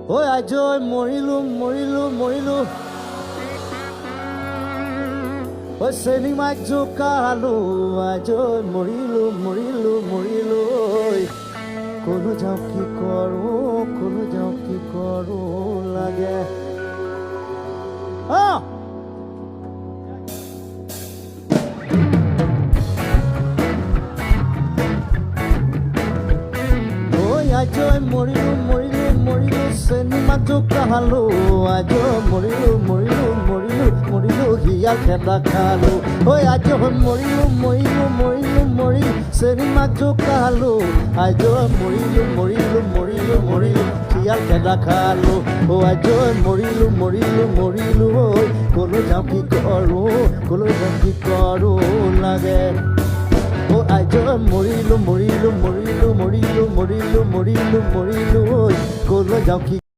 ঐ আজ মৰিলো ঐ চেনি মাইক জোকালো আজ মৰিলো ঐ কলো যাওঁ কি কৰো লাগে আজ মৰিলো চেনি মাক জোকালো আজ মৰিলো হিয়া খেদা খালো ঐ আজ মৰিলো চেনি মাক জোকালো আজ মৰিলো হিয়া খেদা খালো ও আজ মৰিলো ঐ কলো যাওঁ কি কৰো লাগে ও আজ মৰিলো ঐ কলো যাওঁ কি